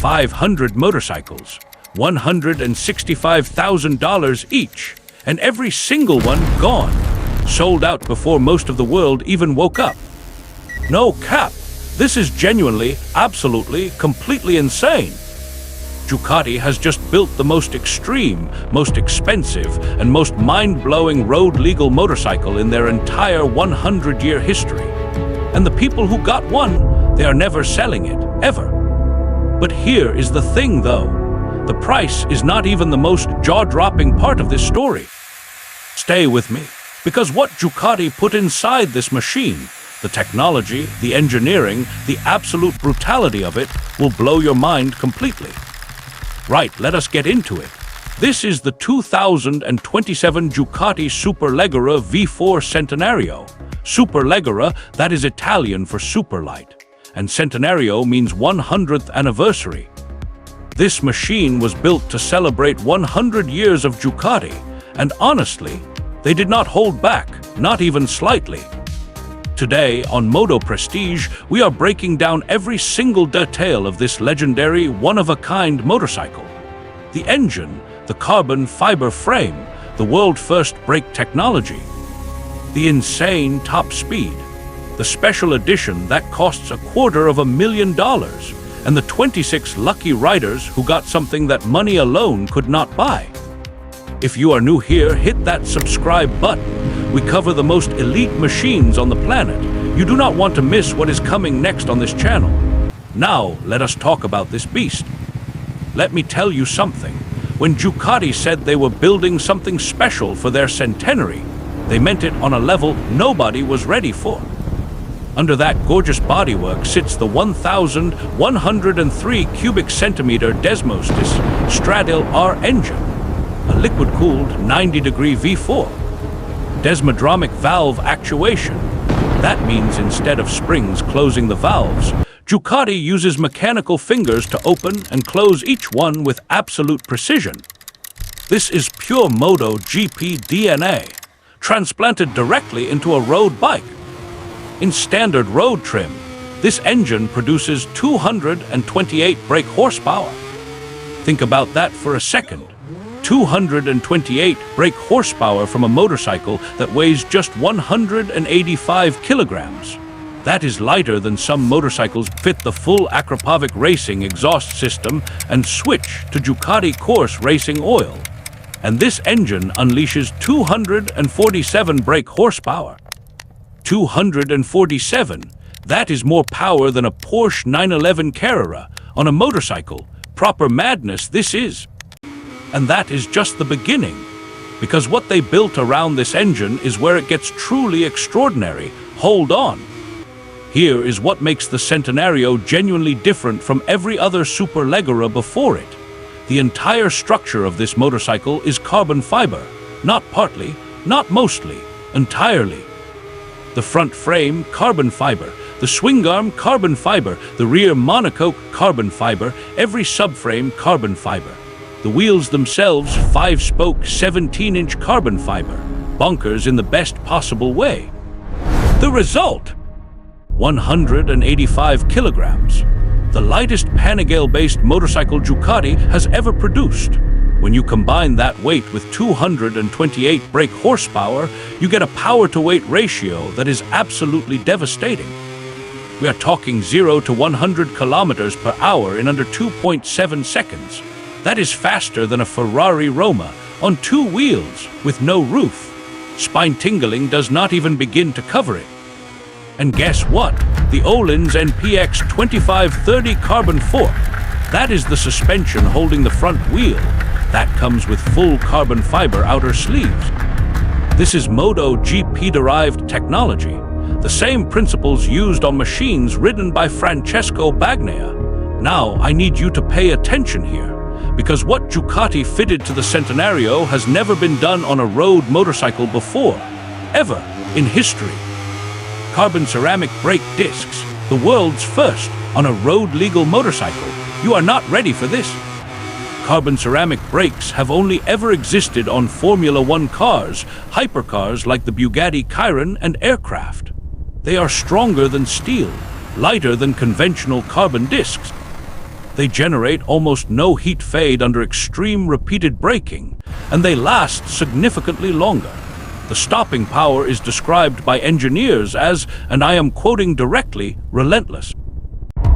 500 motorcycles, $165,000 each, and every single one gone, sold out before most of the world even woke up. No cap, this is genuinely, absolutely, completely insane. Ducati has just built the most extreme, most expensive, and most mind-blowing road-legal motorcycle in their entire 100-year history. And the people who got one, they are never selling it, ever. But here is the thing, though. The price is not even the most jaw-dropping part of this story. Stay with me, because what Ducati put inside this machine, the technology, the engineering, the absolute brutality of it, will blow your mind completely. Right, let us get into it. This is the 2027 Ducati Superleggera V4 Centenario. Superleggera, that is Italian for superlight, and Centenario means 100th anniversary. This machine was built to celebrate 100 years of Ducati, and honestly, they did not hold back, not even slightly. Today, on Moto Prestige, we are breaking down every single detail of this legendary, one-of-a-kind motorcycle. The engine, the carbon fiber frame, the world-first brake technology, the insane top speed, the special edition that costs $250,000, and the 26 lucky riders who got something that money alone could not buy. If you are new here, hit that subscribe button. We cover the most elite machines on the planet. You do not want to miss what is coming next on this channel. Now, let us talk about this beast. Let me tell you something. When Ducati said they were building something special for their centenary, they meant it on a level nobody was ready for. Under that gorgeous bodywork sits the 1,103 cubic centimeter Desmosedici Stradale R engine, a liquid-cooled 90-degree V4. Desmodromic valve actuation. That means instead of springs closing the valves, Ducati uses mechanical fingers to open and close each one with absolute precision. This is pure MotoGP DNA, transplanted directly into a road bike. In standard road trim, this engine produces 228 brake horsepower. Think about that for a second. 228 brake horsepower from a motorcycle that weighs just 185 kilograms. That is lighter than some motorcycles fit the full Akrapovic racing exhaust system and switch to Ducati course racing oil. And this engine unleashes 247 brake horsepower. 247, that is more power than a Porsche 911 Carrera on a motorcycle. Proper madness this is. And that is just the beginning, because what they built around this engine is where it gets truly extraordinary. Hold on. Here is what makes the Centenario genuinely different from every other Superleggera before it. The entire structure of this motorcycle is carbon fiber, not partly, not mostly, entirely. The front frame, carbon fiber, the swingarm, carbon fiber, the rear monocoque, carbon fiber, every subframe, carbon fiber. The wheels themselves, 5-spoke, 17-inch carbon fiber, bonkers in the best possible way. The result? 185 kilograms, the lightest Panigale-based motorcycle Ducati has ever produced. When you combine that weight with 228 brake horsepower, you get a power-to-weight ratio that is absolutely devastating. We are talking 0 to 100 kilometers per hour in under 2.7 seconds. That is faster than a Ferrari Roma on 2 wheels with no roof. Spine tingling does not even begin to cover it. And guess what? The Öhlins NPX 2530 carbon fork. That is the suspension holding the front wheel. That comes with full carbon fiber outer sleeves. This is MotoGP-derived technology, the same principles used on machines ridden by Francesco Bagnaia. Now, I need you to pay attention here, because what Ducati fitted to the Centenario has never been done on a road motorcycle before, ever in history. Carbon ceramic brake discs, the world's first on a road-legal motorcycle. You are not ready for this. Carbon ceramic brakes have only ever existed on Formula One cars, hypercars like the Bugatti Chiron, and aircraft. They are stronger than steel, lighter than conventional carbon discs. They generate almost no heat fade under extreme repeated braking, and they last significantly longer. The stopping power is described by engineers as, and I am quoting directly, relentless.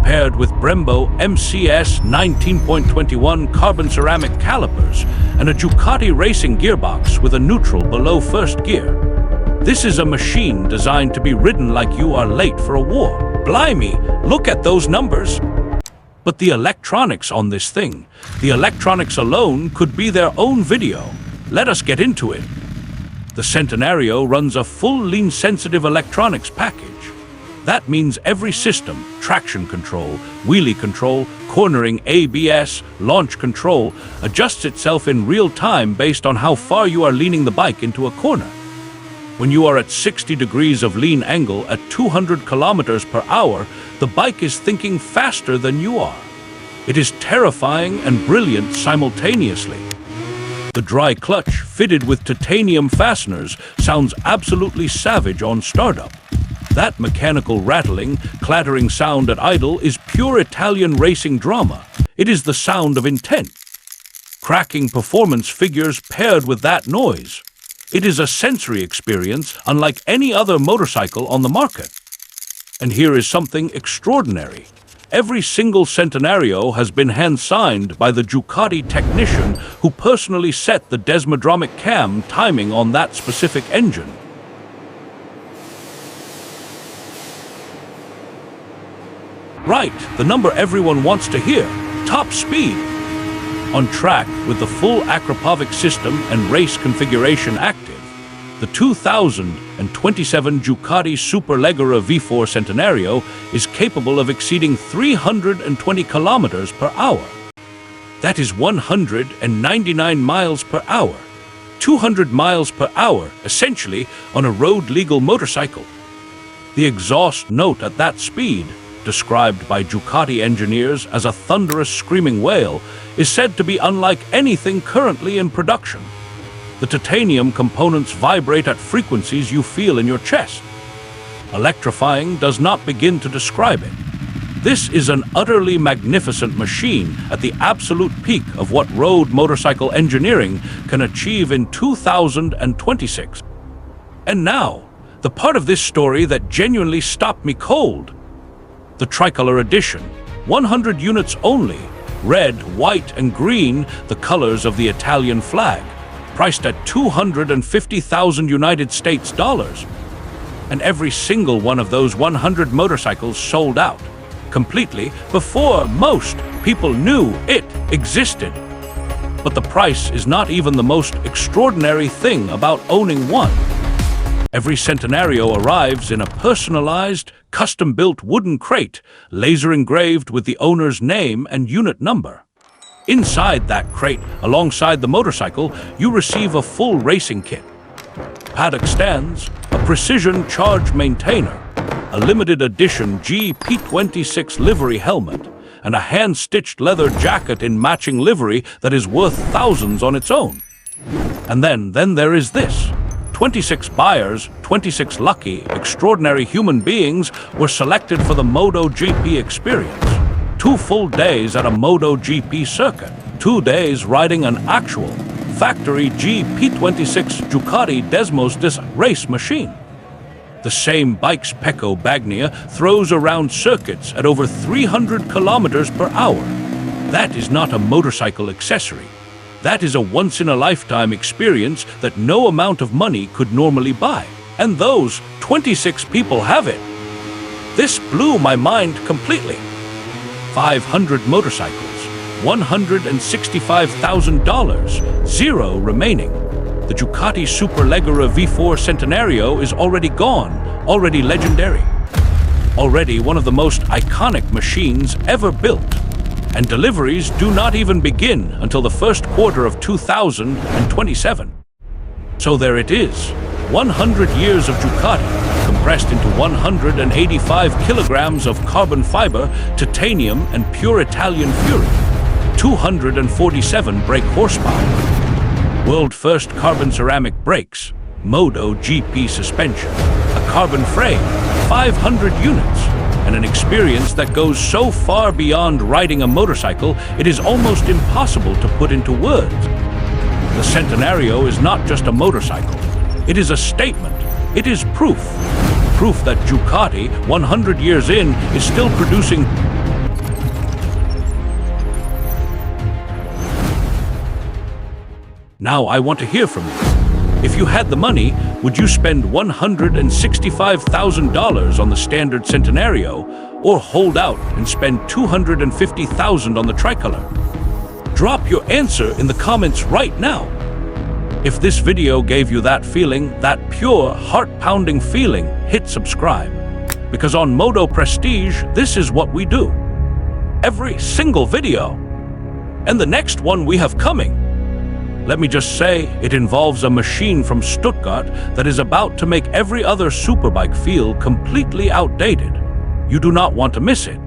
Paired with Brembo MCS 19.21 carbon ceramic calipers and a Ducati racing gearbox with a neutral below first gear. This is a machine designed to be ridden like you are late for a war. Blimey, look at those numbers! But the electronics on this thing, the electronics alone could be their own video. Let us get into it. The Centenario runs a full lean-sensitive electronics package. That means every system, traction control, wheelie control, cornering, ABS, launch control, adjusts itself in real time based on how far you are leaning the bike into a corner. When you are at 60 degrees of lean angle at 200 kilometers per hour, the bike is thinking faster than you are. It is terrifying and brilliant simultaneously. The dry clutch, fitted with titanium fasteners, sounds absolutely savage on startup. That mechanical rattling, clattering sound at idle is pure Italian racing drama. It is the sound of intent. Cracking performance figures paired with that noise. It is a sensory experience unlike any other motorcycle on the market. And here is something extraordinary. Every single Centenario has been hand-signed by the Ducati technician who personally set the Desmodromic cam timing on that specific engine. Right, the number everyone wants to hear. Top speed. On track with the full Akrapovic system and race configuration active, the 2027 Ducati Superleggera V4 Centenario is capable of exceeding 320 kilometers per hour. That is 199 miles per hour. 200 miles per hour, essentially, on a road-legal motorcycle. The exhaust note at that speed, described by Ducati engineers as a thunderous screaming wail, is said to be unlike anything currently in production. The titanium components vibrate at frequencies you feel in your chest. Electrifying does not begin to describe it. This is an utterly magnificent machine at the absolute peak of what road motorcycle engineering can achieve in 2026. And now, the part of this story that genuinely stopped me cold. The tricolor edition, 100 units only, red, white, and green, the colors of the Italian flag, priced at $250,000 United States dollars. And every single one of those 100 motorcycles sold out, completely before most people knew it existed. But the price is not even the most extraordinary thing about owning one. Every Centenario arrives in a personalized, custom-built wooden crate, laser engraved with the owner's name and unit number. Inside that crate, alongside the motorcycle, you receive a full racing kit. Paddock stands, a precision charge maintainer, a limited edition P26 livery helmet, and a hand-stitched leather jacket in matching livery that is worth thousands on its own. And then there is this. 26 buyers, 26 lucky, extraordinary human beings were selected for the MotoGP experience. 2 full days at a MotoGP circuit. 2 days riding an actual, factory P26 Ducati Desmosedici race machine. The same bike's Pecco Bagnia throws around circuits at over 300 kilometers per hour. That is not a motorcycle accessory. That is a once-in-a-lifetime experience that no amount of money could normally buy. And those 26 people have it. This blew my mind completely. 500 motorcycles, $165,000, 0 remaining. The Ducati Superleggera V4 Centenario is already gone, already legendary. Already one of the most iconic machines ever built. And deliveries do not even begin until the first quarter of 2027. So there it is, 100 years of Ducati, compressed into 185 kilograms of carbon fiber, titanium, and pure Italian fury. 247 brake horsepower. World-first carbon ceramic brakes, MotoGP suspension, a carbon frame, 500 units. and an experience that goes so far beyond riding a motorcycle, it is almost impossible to put into words. The Centenario is not just a motorcycle. It is a statement. It is proof. Proof that Ducati, 100 years in, is still producing. Now I want to hear from you. If you had the money, would you spend $165,000 on the standard Centenario, or hold out and spend $250,000 on the tricolor? Drop your answer in the comments right now. If this video gave you that feeling, that pure, heart-pounding feeling, hit subscribe. Because on Moto Prestige, this is what we do. Every single video. And the next one we have coming. Let me just say, it involves a machine from Stuttgart that is about to make every other superbike feel completely outdated. You do not want to miss it.